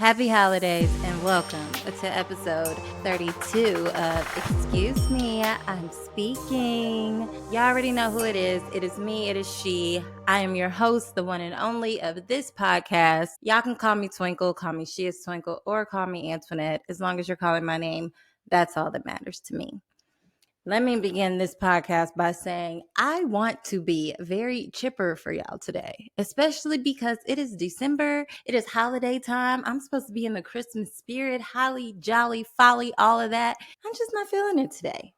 Happy holidays and welcome to episode 32 of Excuse Me, I'm Speaking. Y'all already know who it is. It is me, it is she. I am your host, the one and only of this podcast. Y'all can call me Twinkle, call me SheIsTwinkle, or call me Antoinette. As long as you're calling my name, that's all that matters to me. Let me begin this podcast by saying I want to be very chipper for y'all today, especially because it is December. It is holiday time. I'm supposed to be in the Christmas spirit, holly, jolly, folly, all of that. I'm just not feeling it today.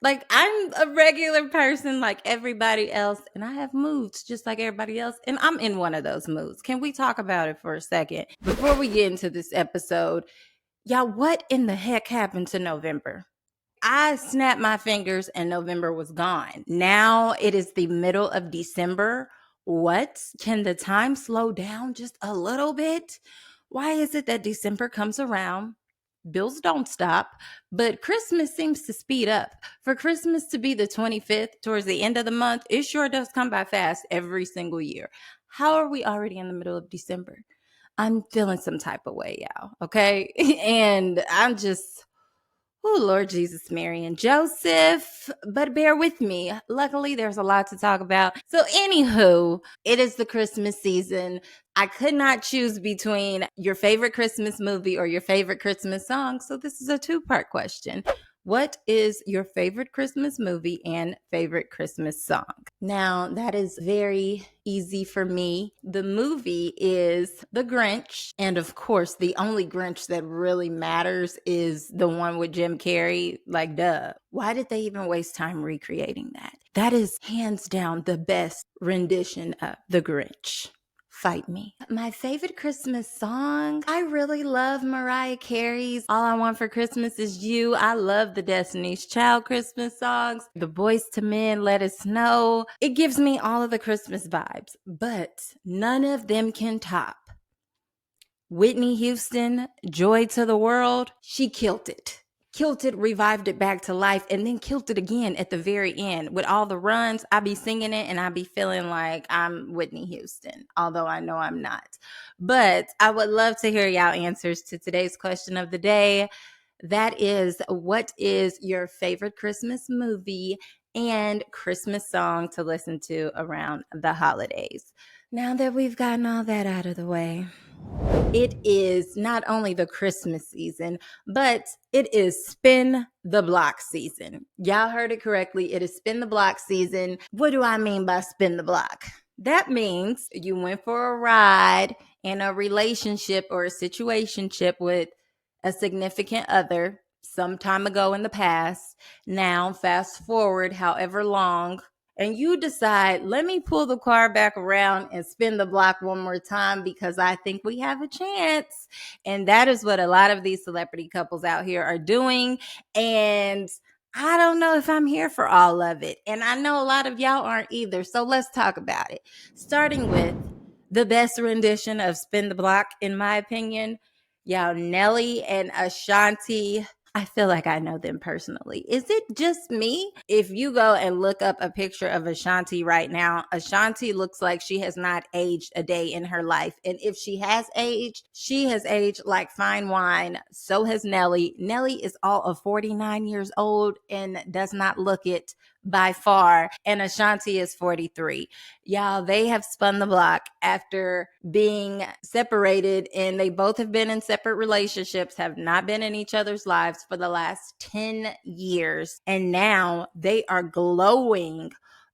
Like, I'm a regular person like everybody else, and I have moods just like everybody else, and I'm in one of those moods. Can we talk about it for a second? Before we get into this episode, y'all, what in the heck happened to November? I snapped my fingers and November was gone. Now it is the middle of December. What? Can the time slow down just a little bit? Why is it that December comes around? Bills don't stop, but Christmas seems to speed up. For Christmas to be the 25th towards the end of the month, it sure does come by fast every single year. How are we already in the middle of December? I'm feeling some type of way, y'all, okay? And I'm just... Oh, Lord Jesus, Mary, and Joseph. But bear with me. Luckily, there's a lot to talk about. So, anywho, it is the Christmas season. I could not choose between your favorite Christmas movie or your favorite Christmas song. So, this is a two-part question. What is your favorite Christmas movie and favorite Christmas song? Now, that is very easy for me. The movie is The Grinch. And of course, the only Grinch that really matters is the one with Jim Carrey. Like, duh. Why did they even waste time recreating that? That is hands down the best rendition of The Grinch. Fight me. My favorite Christmas song, I really love Mariah Carey's All I Want for Christmas Is You. I love the Destiny's Child Christmas songs. The Boys to Men, Let Us Know. It gives me all of the Christmas vibes, but none of them can top Whitney Houston, Joy to the World. She killed it. Killed it, revived it back to life, and then killed it again at the very end. With all the runs, I be singing it and I be feeling like I'm Whitney Houston, although I know I'm not. But I would love to hear y'all answers to today's question of the day. That is, what is your favorite Christmas movie and Christmas song to listen to around the holidays? Now that we've gotten all that out of the way, it is not only the Christmas season, but it is spin the block season. Y'all heard it correctly. It is spin the block season. What do I mean by spin the block? That means you went for a ride in a relationship or a situationship with a significant other some time ago in the past. Now, fast forward however long, and you decide, let me pull the car back around and spin the block one more time because I think we have a chance. And that is what a lot of these celebrity couples out here are doing. And I don't know if I'm here for all of it. And I know a lot of y'all aren't either. So let's talk about it. Starting with the best rendition of Spin the Block, in my opinion, y'all, Nelly and Ashanti. I feel like I know them personally. Is it just me? If you go and look up a picture of Ashanti right now, Ashanti looks like she has not aged a day in her life. And if she has aged like fine wine. So has Nelly. Nelly is all of 49 years old and does not look it by far. And Ashanti is 43. Y'all, they have spun the block after being separated, and they both have been in separate relationships, have not been in each other's lives for the last 10 years. And now they are glowing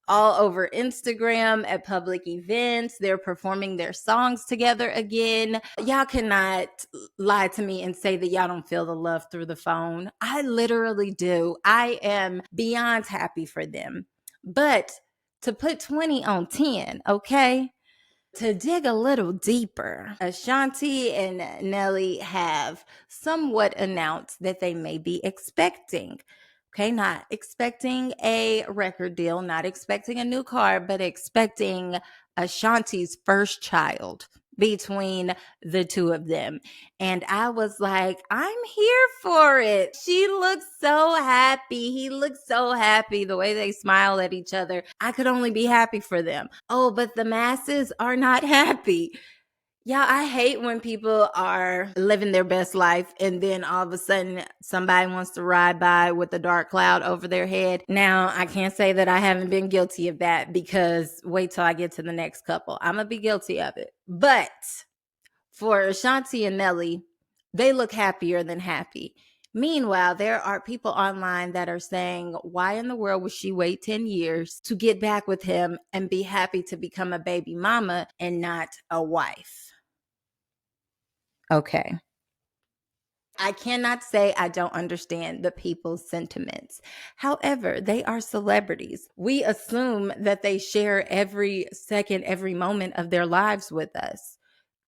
all over Instagram at public events. They're performing their songs together again. Y'all cannot lie to me and say that y'all don't feel the love through the phone. I literally do. I am beyond happy for them. But to put 20 on 10, okay? To dig a little deeper, Ashanti and Nelly have somewhat announced that they may be expecting. Okay, not expecting a record deal, not expecting a new car, but expecting Ashanti's first child between the two of them. And I was like, I'm here for it. She looks so happy. He looks so happy. The way they smile at each other. I could only be happy for them. Oh, but the masses are not happy. Yeah, I hate when people are living their best life and then all of a sudden somebody wants to ride by with a dark cloud over their head. Now, I can't say that I haven't been guilty of that because wait till I get to the next couple. I'm going to be guilty of it. But for Ashanti and Nelly, they look happier than happy. Meanwhile, there are people online that are saying, why in the world would she wait 10 years to get back with him and be happy to become a baby mama and not a wife? Okay. I cannot say I don't understand the people's sentiments. However, they are celebrities. We assume that they share every second, every moment of their lives with us.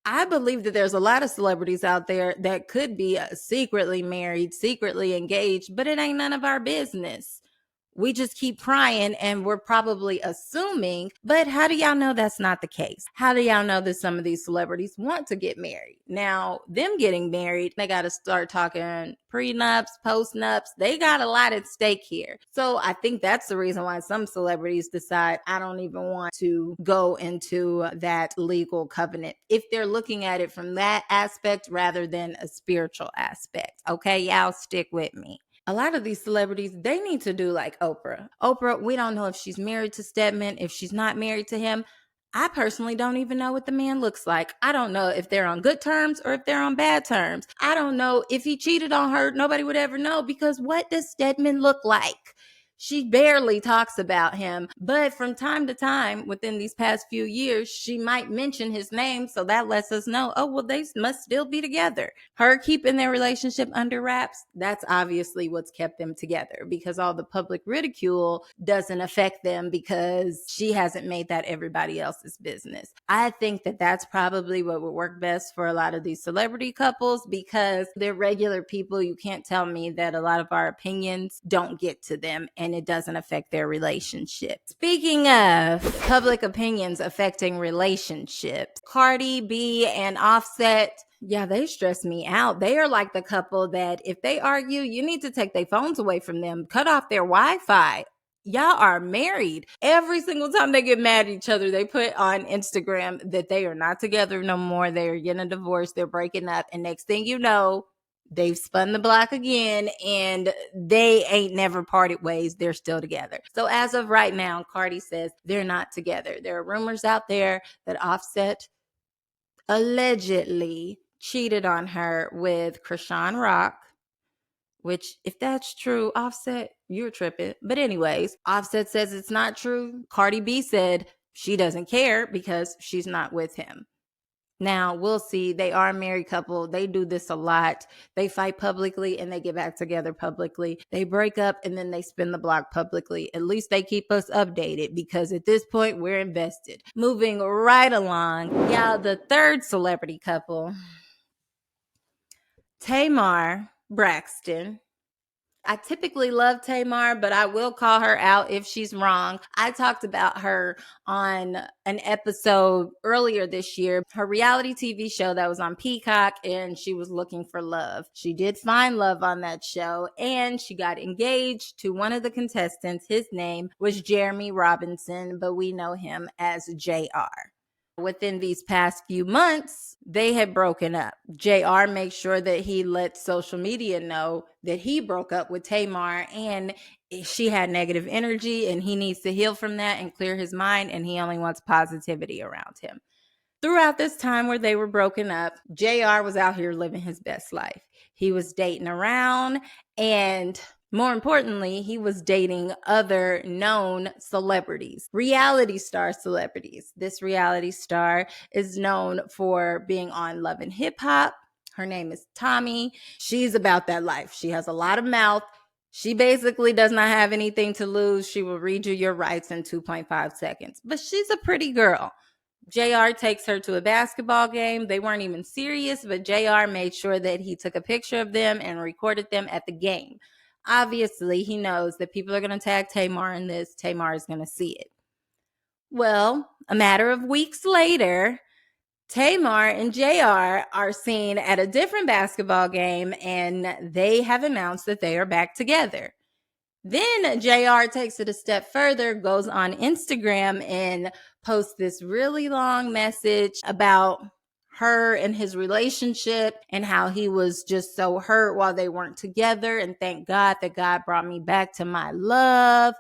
I believe that there's a lot of celebrities out there that could be secretly married, secretly engaged, but it ain't none of our business. We just keep prying and we're probably assuming, but how do y'all know that's not the case? How do y'all know that some of these celebrities want to get married? Now, them getting married, they got to start talking prenups, postnups. They got a lot at stake here. So I think that's the reason why some celebrities decide, I don't even want to go into that legal covenant if they're looking at it from that aspect rather than a spiritual aspect. Okay, y'all stick with me. A lot of these celebrities, they need to do like Oprah. Oprah, we don't know if she's married to Stedman, if she's not married to him. I personally don't even know what the man looks like. I don't know if they're on good terms or if they're on bad terms. I don't know if he cheated on her. Nobody would ever know because what does Stedman look like? She barely talks about him, but from time to time within these past few years, she might mention his name. So that lets us know, oh, well, they must still be together. Her keeping their relationship under wraps, that's obviously what's kept them together because all the public ridicule doesn't affect them because she hasn't made that everybody else's business. I think that that's probably what would work best for a lot of these celebrity couples because they're regular people. You can't tell me that a lot of our opinions don't get to them and it doesn't affect their relationship. Speaking of public opinions affecting relationships, Cardi B and Offset, yeah, they stress me out. They are like the couple that if they argue, you need to take their phones away from them, cut off their Wi-Fi. Y'all are married. Every single time they get mad at each other, they put on Instagram that they are not together no more. They are getting a divorce. They're breaking up. And next thing you know, they've spun the block again and they ain't never parted ways. They're still together. So as of right now, Cardi says they're not together. There are rumors out there that Offset allegedly cheated on her with Krishan Rock, which if that's true, Offset, you're tripping. But anyways, Offset says it's not true. Cardi B said she doesn't care because she's not with him. Now, we'll see. They are a married couple. They do this a lot. They fight publicly and they get back together publicly. They break up and then they spin the block publicly. At least they keep us updated because at this point, we're invested. Moving right along. Yeah, the third celebrity couple, Tamar Braxton. I typically love Tamar, but I will call her out if she's wrong. I talked about her on an episode earlier this year, her reality TV show that was on Peacock, and she was looking for love. She did find love on that show, and she got engaged to one of the contestants. His name was Jeremy Robinson, but we know him as JR. Within these past few months, they had broken up. JR makes sure that he let social media know that he broke up with Tamar and she had negative energy and he needs to heal from that and clear his mind and he only wants positivity around him. Throughout this time where they were broken up, JR was out here living his best life. He was dating around and more importantly, he was dating other known celebrities, reality star celebrities. This reality star is known for being on Love and Hip Hop. Her name is Tommy. She's about that life. She has a lot of mouth. She basically does not have anything to lose. She will read you your rights in 2.5 seconds. But she's a pretty girl. JR takes her to a basketball game. They weren't even serious, but JR made sure that he took a picture of them and recorded them at the game. Obviously, he knows that people are going to tag Tamar in this. Tamar is going to see it. Well, a matter of weeks later, Tamar and JR are seen at a different basketball game and they have announced that they are back together. Then JR takes it a step further, goes on Instagram and posts this really long message about her and his relationship and how he was just so hurt while they weren't together. And thank God that God brought me back to my love.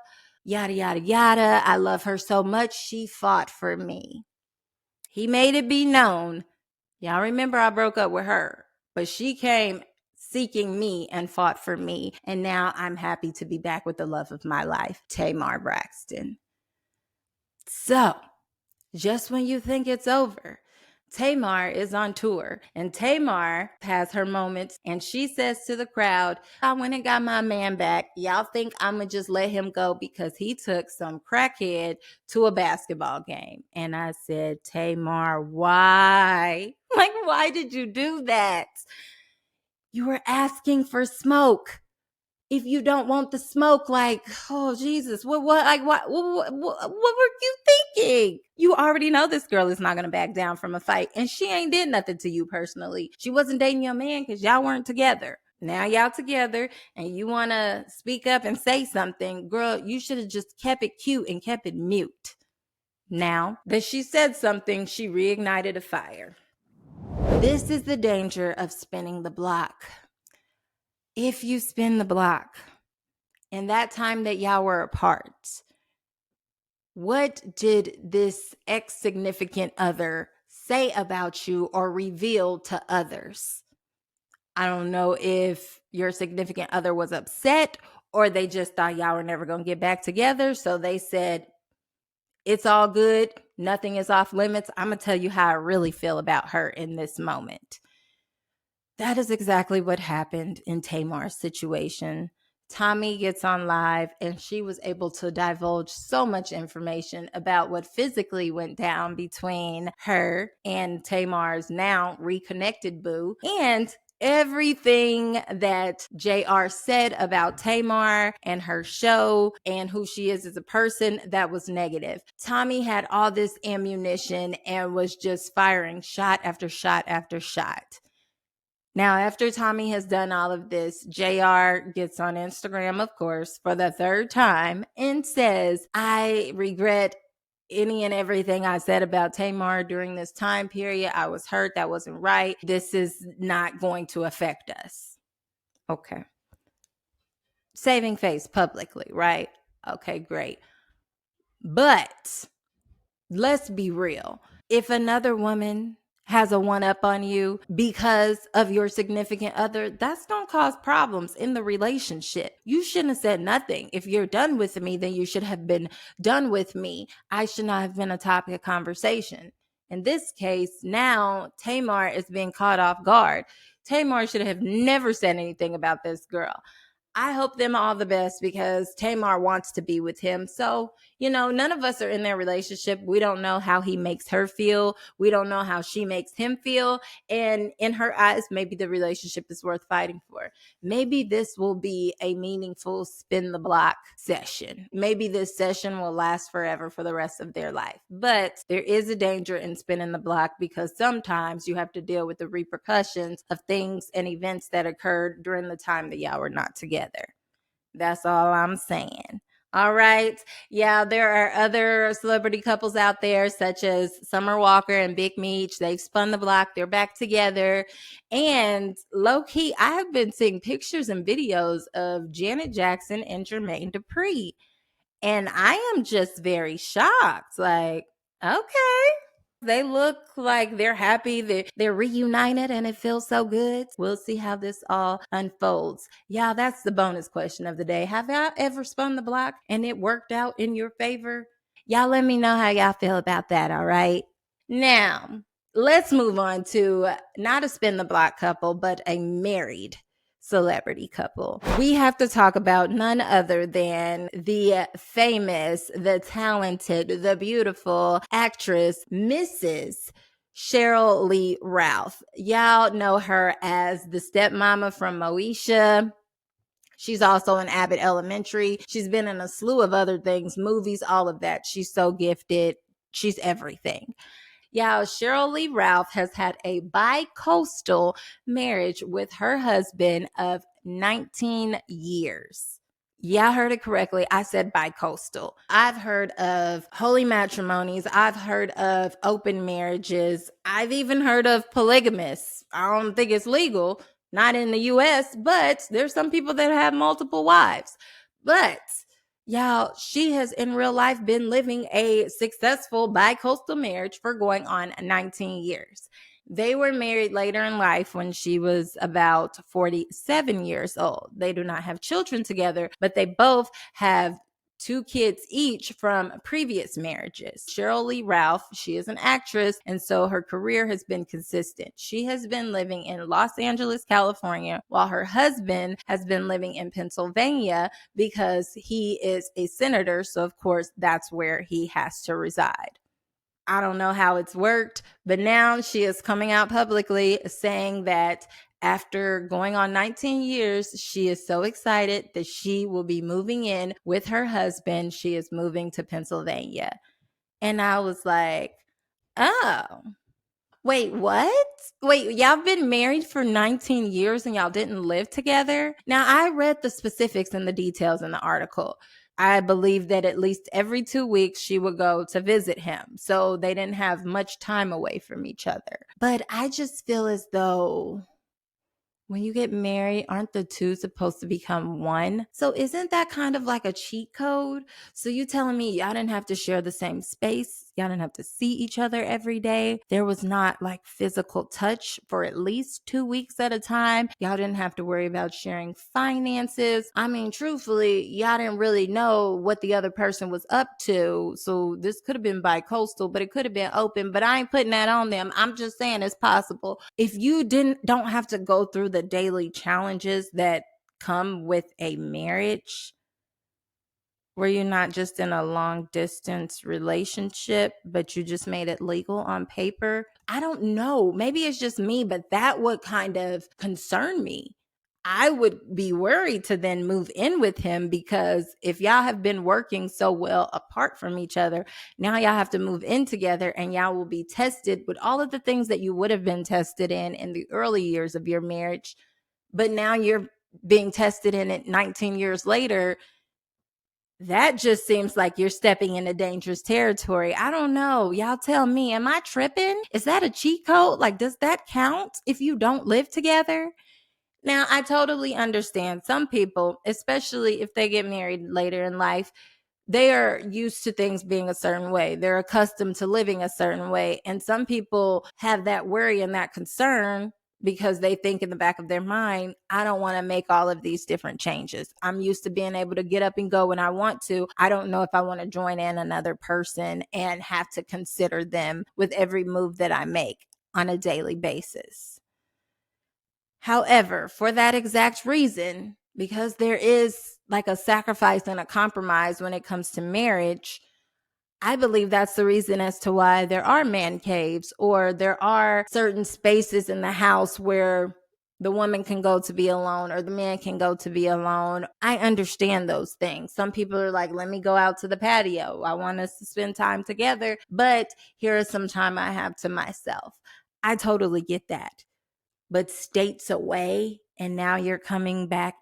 Yada, yada, yada. I love her so much. She fought for me. He made it be known. Y'all remember I broke up with her, but she came seeking me and fought for me. And now I'm happy to be back with the love of my life, Tamar Braxton. So, just when you think it's over, Tamar is on tour, and Tamar has her moments, and she says to the crowd, I went and got my man back. Y'all think I'm going to just let him go because he took some crackhead to a basketball game. And I said, Tamar, why? Like, why did you do that? You were asking for smoke. If you don't want the smoke, like, oh Jesus, what were you thinking? You already know this girl is not gonna back down from a fight, and she ain't did nothing to you personally. She wasn't dating your man because y'all weren't together. Now y'all together, and you wanna speak up and say something, girl. You should have just kept it cute and kept it mute. Now that she said something, she reignited a fire. This is the danger of spinning the block. If you spin the block, in that time that y'all were apart, what did this ex-significant other say about you or reveal to others? I don't know if your significant other was upset or they just thought y'all were never going to get back together. So they said, it's all good. Nothing is off limits. I'm going to tell you how I really feel about her in this moment. That is exactly what happened in Tamar's situation. Tommy gets on live and she was able to divulge so much information about what physically went down between her and Tamar's now reconnected boo, and everything that JR said about Tamar and her show and who she is as a person that was negative. Tommy had all this ammunition and was just firing shot after shot after shot. Now, after Tommy has done all of this, JR gets on Instagram, of course, for the third time and says, I regret any and everything I said about Tamar during this time period. I was hurt. That wasn't right. This is not going to affect us. Okay. Saving face publicly, right? Okay, great. But let's be real. If another woman has a one up on you because of your significant other, that's going to cause problems in the relationship. You shouldn't have said nothing. If you're done with me, then you should have been done with me. I should not have been a topic of conversation. In this case, now Tamar is being caught off guard. Tamar should have never said anything about this girl. I hope them all the best because Tamar wants to be with him. So, none of us are in their relationship. We don't know how he makes her feel. We don't know how she makes him feel. And in her eyes, maybe the relationship is worth fighting for. Maybe this will be a meaningful spin the block session. Maybe this session will last forever for the rest of their life. But there is a danger in spinning the block because sometimes you have to deal with the repercussions of things and events that occurred during the time that y'all were not together. That's all I'm saying. All right. Yeah, there are other celebrity couples out there, such as Summer Walker and Big Meech. They've spun the block. They're back together. And low key, I have been seeing pictures and videos of Janet Jackson and Jermaine Dupri. And I am just very shocked. Like, okay. They look like they're happy. They're reunited and it feels so good. We'll see how this all unfolds. Yeah, that's the bonus question of the day. Have y'all ever spun the block and it worked out in your favor? Y'all let me know how y'all feel about that, all right? Now, let's move on to not a spin the block couple, but a married celebrity couple. We have to talk about none other than the famous, the talented, the beautiful actress, Mrs. Sheryl Lee Ralph. Y'all know her as the stepmama from Moesha. She's also in Abbott Elementary. She's been in a slew of other things, movies, all of that. She's so gifted. She's everything. Yeah, Sheryl Lee Ralph has had a bi-coastal marriage with her husband of 19 years. Yeah, I heard it correctly. I said bicoastal. I've heard of holy matrimonies. I've heard of open marriages. I've even heard of polygamous. I don't think it's legal, not in the US, but there's some people that have multiple wives. But y'all, she has in real life been living a successful bicoastal marriage for going on 19 years. They were married later in life when she was about 47 years old. They do not have children together, but they both have two kids each from previous marriages. Sheryl Lee Ralph, she is an actress, and so her career has been consistent. She has been living in Los Angeles, California, while her husband has been living in Pennsylvania because he is a senator. So, of course, that's where he has to reside. I don't know how it's worked, but now she is coming out publicly saying that after going on 19 years, she is so excited that she will be moving in with her husband. She is moving to Pennsylvania. And I was like, oh, wait, what? Wait, y'all been married for 19 years and y'all didn't live together? Now, I read the specifics and the details in the article. I believe that at least every 2 weeks she would go to visit him. So they didn't have much time away from each other. But I just feel as though when you get married, aren't the two supposed to become one? So isn't that kind of like a cheat code? So you telling me y'all didn't have to share the same space? Y'all didn't have to see each other every day? There was not like physical touch for at least 2 weeks at a time? Y'all didn't have to worry about sharing finances? I mean, truthfully, y'all didn't really know what the other person was up to. So this could have been bi-coastal, but it could have been open. But I ain't putting that on them. I'm just saying it's possible. If you don't have to go through the daily challenges that come with a marriage, where you're not just in a long distance relationship, but you just made it legal on paper. I don't know. Maybe it's just me, but that would kind of concern me. I would be worried to then move in with him because if y'all have been working so well apart from each other, now y'all have to move in together and y'all will be tested with all of the things that you would have been tested in the early years of your marriage. But now you're being tested in it 19 years later. That just seems like you're stepping into dangerous territory. I don't know. Y'all tell me, am I tripping? Is that a cheat code? Like, does that count if you don't live together? Now, I totally understand some people, especially if they get married later in life, they are used to things being a certain way. They're accustomed to living a certain way. And some people have that worry and that concern because they think in the back of their mind, I don't want to make all of these different changes. I'm used to being able to get up and go when I want to. I don't know if I want to join in another person and have to consider them with every move that I make on a daily basis. However, for that exact reason, because there is like a sacrifice and a compromise when it comes to marriage, I believe that's the reason as to why there are man caves or there are certain spaces in the house where the woman can go to be alone or the man can go to be alone. I understand those things. Some people are like, let me go out to the patio. I want us to spend time together, but here is some time I have to myself. I totally get that. But states away and now you're coming back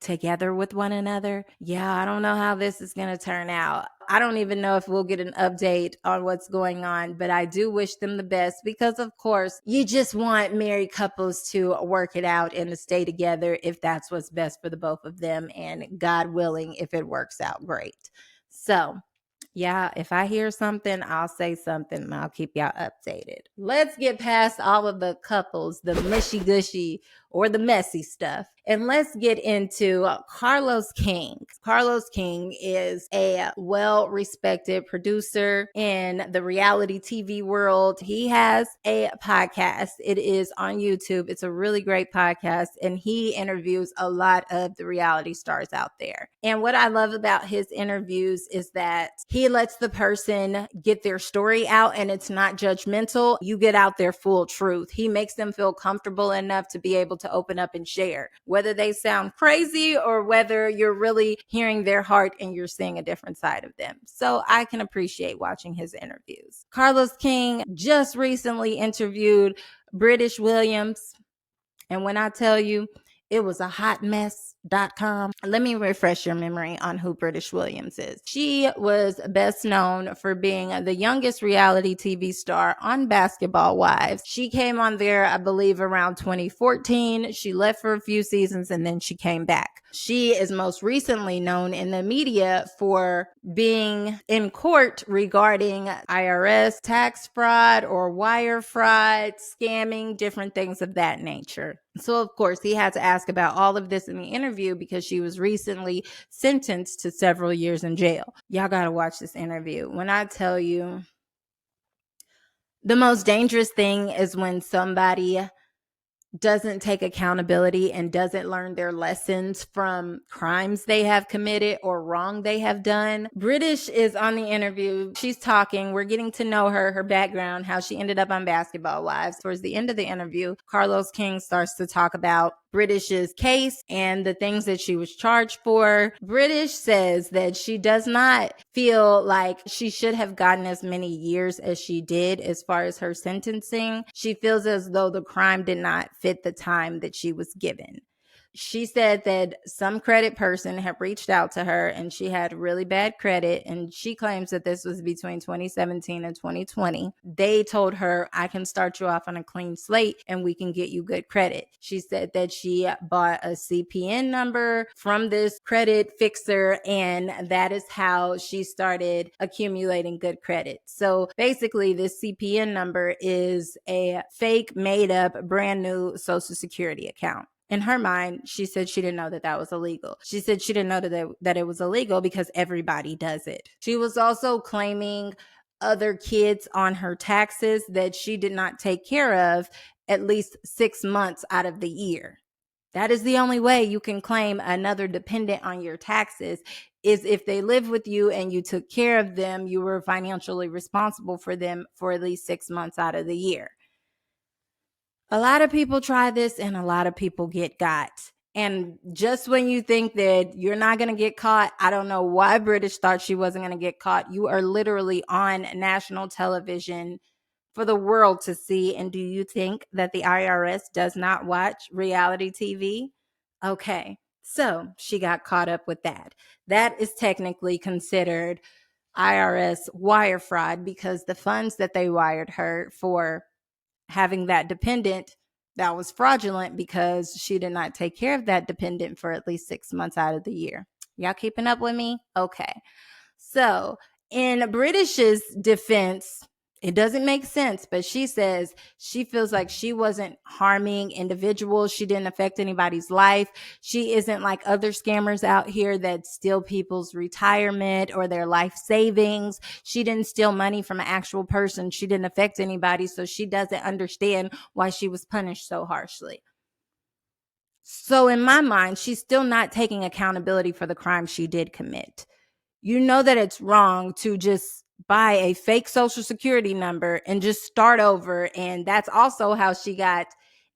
together with one another. Yeah, I don't know how this is going to turn out. I don't even know if we'll get an update on what's going on, but I do wish them the best because, of course, you just want married couples to work it out and to stay together if that's what's best for the both of them. And God willing, if it works out great. So, yeah, if I hear something, I'll say something and I'll keep y'all updated. Let's get past all of the couples, the mushy gushy or the messy stuff. And let's get into Carlos King. Carlos King is a well-respected producer in the reality TV world. He has a podcast. It is on YouTube. It's a really great podcast, and he interviews a lot of the reality stars out there. And what I love about his interviews is that he lets the person get their story out, and it's not judgmental. You get out their full truth. He makes them feel comfortable enough to be able to open up and share, whether they sound crazy or whether you're really hearing their heart and you're seeing a different side of them. So I can appreciate watching his interviews. Carlos King just recently interviewed British Williams. And when I tell you, It was a hotmess.com. Let me refresh your memory on who British Williams is. She was best known for being the youngest reality TV star on Basketball Wives. She came on there, I believe, around 2014. She left for a few seasons and then she came back. She is most recently known in the media for being in court regarding IRS tax fraud or wire fraud, scamming, different things of that nature. So, of course, he had to ask about all of this in the interview because she was recently sentenced to several years in jail. Y'all got to watch this interview. When I tell you, the most dangerous thing is when somebody doesn't take accountability and doesn't learn their lessons from crimes they have committed or wrong they have done. British is on the interview. She's talking. We're getting to know her background, how she ended up on Basketball Wives. Towards the end of the interview, Carlos King starts to talk about British's case and the things that she was charged for. British says that she does not feel like she should have gotten as many years as she did as far as her sentencing. She feels as though the crime did not fit the time that she was given. She said that some credit person had reached out to her and she had really bad credit. And she claims that this was between 2017 and 2020. They told her, I can start you off on a clean slate and we can get you good credit. She said that she bought a CPN number from this credit fixer and that is how she started accumulating good credit. So basically this CPN number is a fake, made up, brand new Social Security account. In her mind, she said she didn't know that that was illegal. She said she didn't know that it was illegal because everybody does it. She was also claiming other kids on her taxes that she did not take care of at least 6 months out of the year. That is the only way you can claim another dependent on your taxes is if they live with you and you took care of them, you were financially responsible for them for at least 6 months out of the year. A lot of people try this and a lot of people get got. And just when you think that you're not going to get caught, I don't know why British thought she wasn't going to get caught. You are literally on national television for the world to see. And do you think that the IRS does not watch reality TV? Okay, so she got caught up with that. That is technically considered IRS wire fraud because the funds that they wired her for having that dependent, that was fraudulent because she did not take care of that dependent for at least 6 months out of the year. Y'all keeping up with me? Okay. So in British's defense, it doesn't make sense, but she says she feels like she wasn't harming individuals. She didn't affect anybody's life. She isn't like other scammers out here that steal people's retirement or their life savings. She didn't steal money from an actual person. She didn't affect anybody. So she doesn't understand why she was punished so harshly. So in my mind, she's still not taking accountability for the crime she did commit. You know that it's wrong to just buy a fake social security number and just start over. And that's also how she got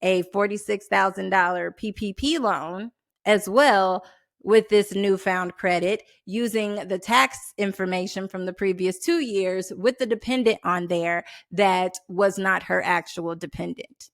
a $46,000 PPP loan as well with this newfound credit using the tax information from the previous 2 years with the dependent on there that was not her actual dependent.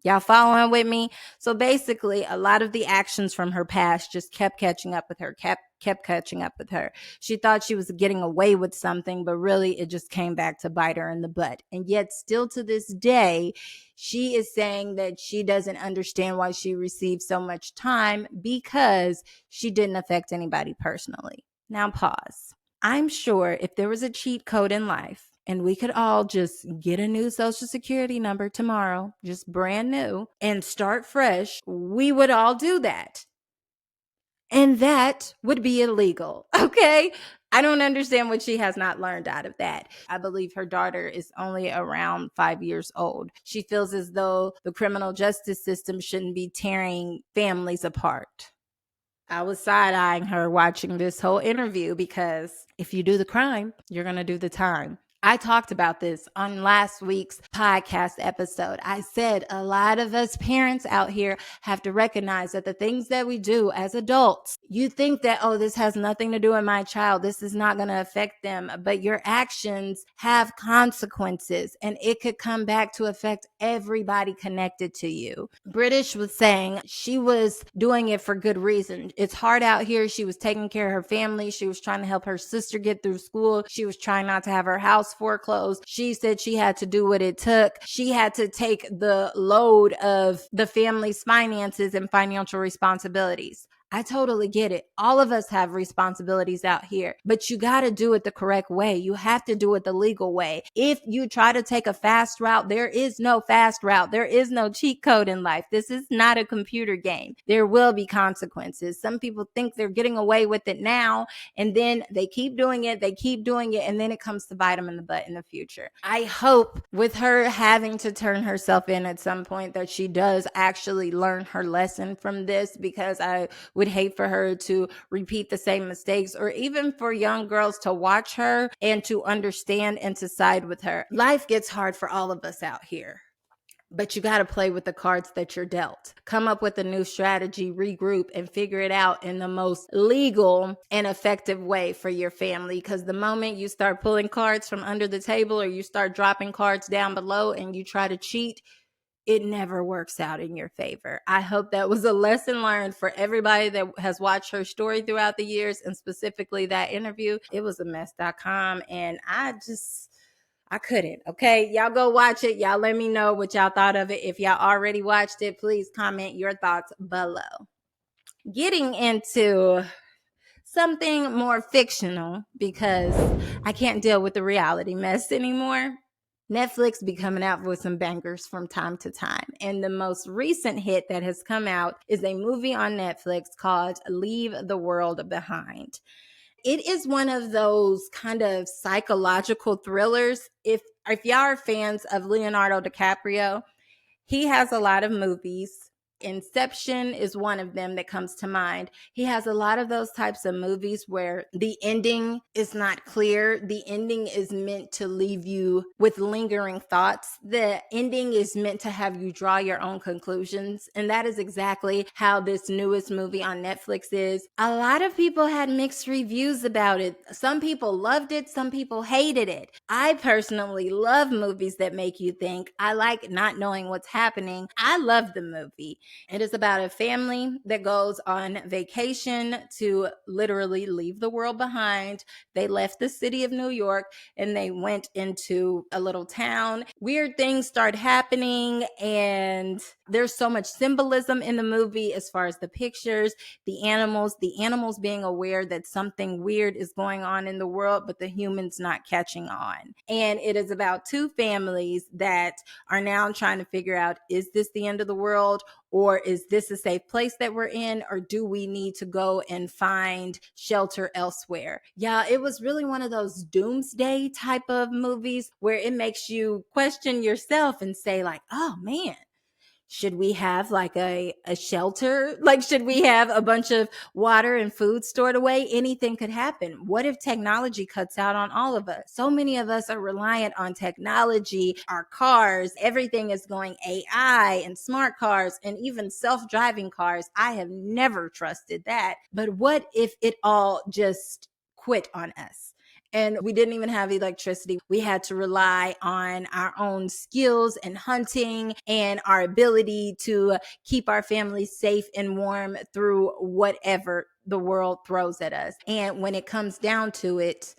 Y'all following with me? So basically, a lot of the actions from her past just kept catching up with her, kept catching up with her. She thought she was getting away with something, but really it just came back to bite her in the butt. And yet still to this day, she is saying that she doesn't understand why she received so much time because she didn't affect anybody personally. Now pause. I'm sure if there was a cheat code in life, and we could all just get a new social security number tomorrow, just brand new, and start fresh, we would all do that. And that would be illegal, okay? I don't understand what she has not learned out of that. I believe her daughter is only around 5 years old. She feels as though the criminal justice system shouldn't be tearing families apart. I was side-eyeing her watching this whole interview because if you do the crime, you're going to do the time. I talked about this on last week's podcast episode. I said a lot of us parents out here have to recognize that the things that we do as adults, you think that, oh, this has nothing to do with my child. This is not going to affect them. But your actions have consequences, and it could come back to affect everybody connected to you. British was saying she was doing it for good reason. It's hard out here. She was taking care of her family. She was trying to help her sister get through school. She was trying not to have her house foreclosed. She said she had to do what it took. She had to take the load of the family's finances and financial responsibilities. I totally get it. All of us have responsibilities out here, but you got to do it the correct way. You have to do it the legal way. If you try to take a fast route, there is no fast route. There is no cheat code in life. This is not a computer game. There will be consequences. Some people think they're getting away with it now, and then they keep doing it. And then it comes to bite them in the butt in the future. I hope with her having to turn herself in at some point that she does actually learn her lesson from this, because I would hate for her to repeat the same mistakes, or even for young girls to watch her and to understand and to side with her. Life gets hard for all of us out here, but you got to play with the cards that you're dealt. Come up with a new strategy, regroup, and figure it out in the most legal and effective way for your family. Because the moment you start pulling cards from under the table, or you start dropping cards down below and you try to cheat, it never works out in your favor. I hope that was a lesson learned for everybody that has watched her story throughout the years, and specifically that interview. It was a mess.com, and I couldn't. Okay, y'all go watch it. Y'all let me know what y'all thought of it. If y'all already watched it, please comment your thoughts below. Getting into something more fictional, because I can't deal with the reality mess anymore. Netflix be coming out with some bangers from time to time. And the most recent hit that has come out is a movie on Netflix called Leave the World Behind. It is one of those kind of psychological thrillers. If y'all are fans of Leonardo DiCaprio, he has a lot of movies. Inception is one of them that comes to mind. He has a lot of those types of movies where the ending is not clear. The ending is meant to leave you with lingering thoughts. The ending is meant to have you draw your own conclusions. And that is exactly how this newest movie on Netflix is. A lot of people had mixed reviews about it. Some people loved it. Some people hated it. I personally love movies that make you think. I like not knowing what's happening. I love the movie. It is about a family that goes on vacation to literally leave the world behind. They left the city of New York and they went into a little town. Weird things start happening, and there's so much symbolism in the movie as far as the pictures, the animals being aware that something weird is going on in the world, but the humans not catching on. And it is about two families that are now trying to figure out, is this the end of the world? Or is this a safe place that we're in? Or do we need to go and find shelter elsewhere? Yeah, it was really one of those doomsday type of movies where it makes you question yourself and say like, oh man, should we have like a shelter? Like, should we have a bunch of water and food stored away? Anything could happen. What if technology cuts out on all of us? So many of us are reliant on technology, our cars, everything is going AI and smart cars and even self-driving cars. I have never trusted that. But what if it all just quit on us? And we didn't even have electricity. We had to rely on our own skills and hunting and our ability to keep our families safe and warm through whatever the world throws at us. And when it comes down to it,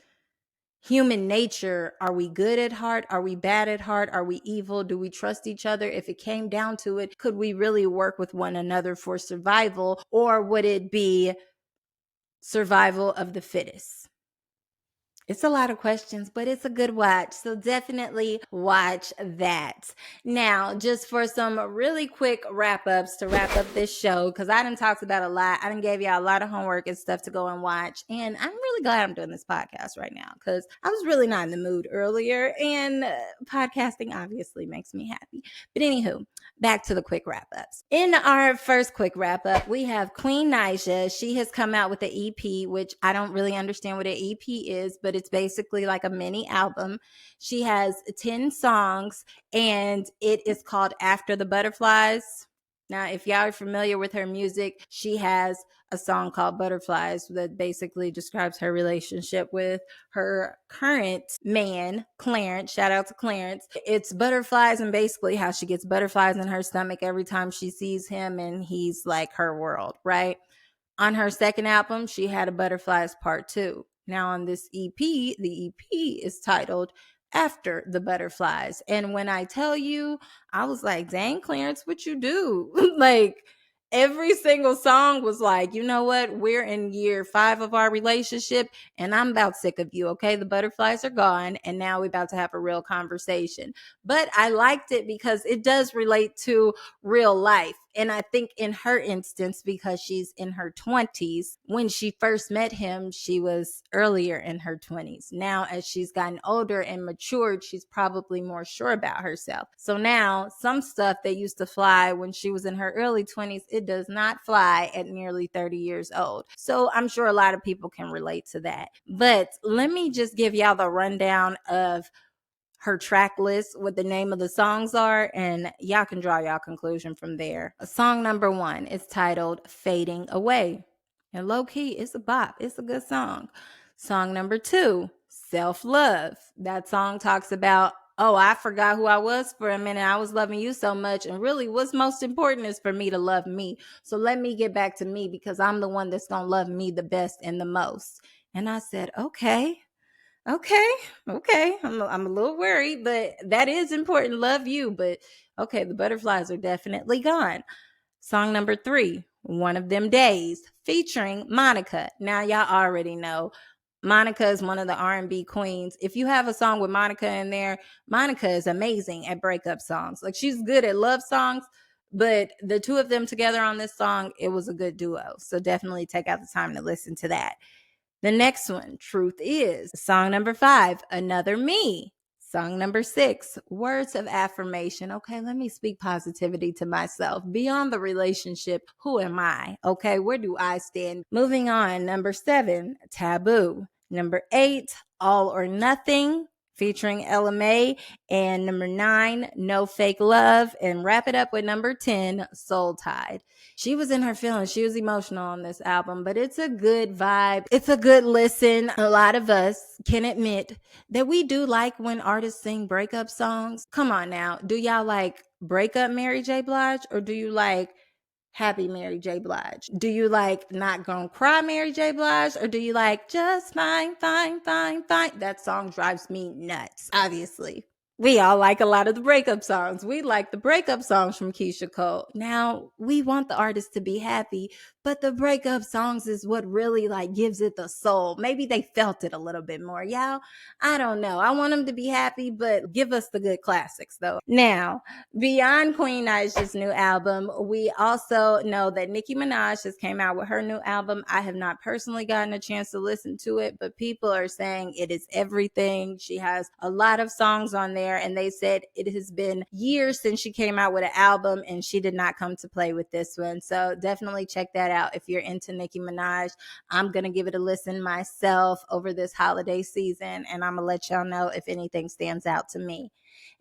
human nature, are we good at heart? Are we bad at heart? Are we evil? Do we trust each other? If it came down to it, could we really work with one another for survival? Or would it be survival of the fittest? It's a lot of questions, but it's a good watch. So definitely watch that. Now, just for some really quick wrap ups to wrap up this show, because I done talked about a lot. I done gave y'all a lot of homework and stuff to go and watch. And I'm really glad I'm doing this podcast right now, because I was really not in the mood earlier. And podcasting obviously makes me happy. But anywho, back to the quick wrap ups. In our first quick wrap up, we have Queen Naija. She has come out with an EP, which I don't really understand what an EP is, but it's basically like a mini album. She has 10 songs and it is called After the Butterflies. Now, if y'all are familiar with her music, she has a song called Butterflies that basically describes her relationship with her current man, Clarence. Shout out to Clarence. It's butterflies and basically how she gets butterflies in her stomach every time she sees him, and he's like her world, right? On her second album, she had a Butterflies Part 2. Now, on this EP, the EP is titled After the Butterflies. And when I tell you, I was like, dang, Clarence, what you do? Like, every single song was like, you know what? We're in year 5 of our relationship and I'm about sick of you. Okay. The butterflies are gone. And now we're about to have a real conversation. But I liked it because it does relate to real life. And I think in her instance, because she's in her 20s, when she first met him, she was earlier in her 20s. Now, as she's gotten older and matured, she's probably more sure about herself. So now, some stuff that used to fly when she was in her early 20s, it does not fly at nearly 30 years old. So I'm sure a lot of people can relate to that. But let me just give y'all the rundown of her track list, what the name of the songs are, and y'all can draw y'all conclusion from there. Song number 1 is titled Fading Away. And low key, it's a bop. It's a good song. Song number 2, Self Love. That song talks about, oh, I forgot who I was for a minute. I was loving you so much. And really, what's most important is for me to love me. So let me get back to me because I'm the one that's going to love me the best and the most. And I said, okay. I'm a little worried, but that is important. Love you. But okay, the butterflies are definitely gone. Song number 3, One of Them Days, featuring Monica. Now, y'all already know Monica is one of the R&B queens. If you have a song with Monica in there, Monica is amazing at breakup songs. Like, she's good at love songs, but the two of them together on this song, it was a good duo. So definitely take out the time to listen to that. The next one, Truth Is. Song number 5, Another Me. Song number 6, Words of Affirmation. Okay, let me speak positivity to myself. Beyond the relationship, who am I? Okay, where do I stand? Moving on, number 7, Taboo. Number 8, All or Nothing, featuring LMA. And number 9, No Fake Love. And wrap it up with number 10, Soul Tide. She was in her feelings. She was emotional on this album, but it's a good vibe. It's a good listen. A lot of us can admit that we do like when artists sing breakup songs. Come on now. Do y'all like breakup Mary J. Blige, or do you like happy Mary J. Blige? Do you like Not Gonna Cry Mary J. Blige, or do you like Just Fine, Fine, Fine, Fine? That song drives me nuts, obviously. We all like a lot of the breakup songs. We like the breakup songs from Keisha Cole. Now, we want the artist to be happy, but the breakup songs is what really like gives it the soul. Maybe they felt it a little bit more, y'all. I don't know. I want them to be happy, but give us the good classics though. Now, beyond Queen Naija's new album, we also know that Nicki Minaj just came out with her new album. I have not personally gotten a chance to listen to it, but people are saying it is everything. She has a lot of songs on there, and they said it has been years since she came out with an album, and she did not come to play with this one. So definitely check that out if you're into Nicki Minaj. I'm going to give it a listen myself over this holiday season, and I'm going to let y'all know if anything stands out to me.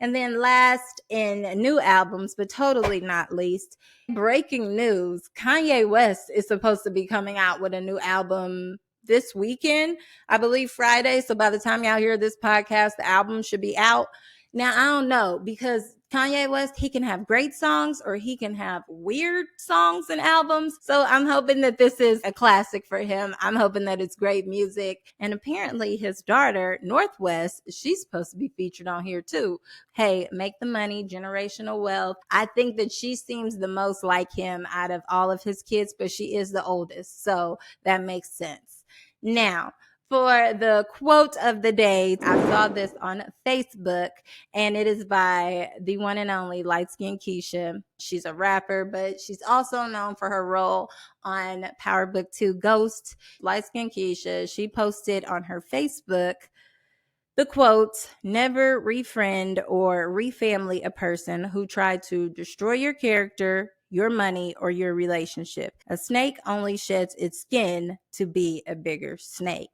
And then last in new albums, but totally not least, breaking news, Kanye West is supposed to be coming out with a new album this weekend, I believe Friday. So by the time y'all hear this podcast, the album should be out. Now, I don't know, because Kanye West, he can have great songs or he can have weird songs and albums. So I'm hoping that this is a classic for him. I'm hoping that it's great music. And apparently his daughter, Northwest, she's supposed to be featured on here too. Hey, make the money, generational wealth. I think that she seems the most like him out of all of his kids, but she is the oldest. So that makes sense. Now, for the quote of the day, I saw this on Facebook, and it is by the one and only light skinned Keisha. She's a rapper, but she's also known for her role on Power Book 2 Ghost. Light skinned Keisha, she posted on her Facebook, The quote, never refriend or refamily a person who tried to destroy your character, your money, or your relationship. A snake only sheds its skin to be a bigger snake.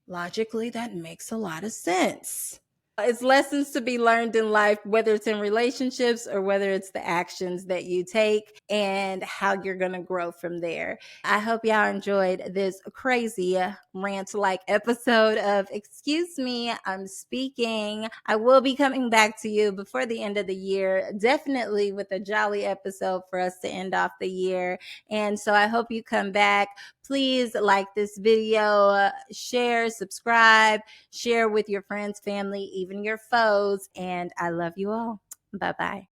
Logically, that makes a lot of sense. It's lessons to be learned in life, whether it's in relationships or whether it's the actions that you take and how you're going to grow from there. I hope y'all enjoyed this crazy rant like episode of Excuse Me, I'm Speaking. I will be coming back to you before the end of the year, definitely with a jolly episode for us to end off the year. And so I hope you come back. Please like this video, share, subscribe, share with your friends, family, even your foes. And I love you all. Bye bye.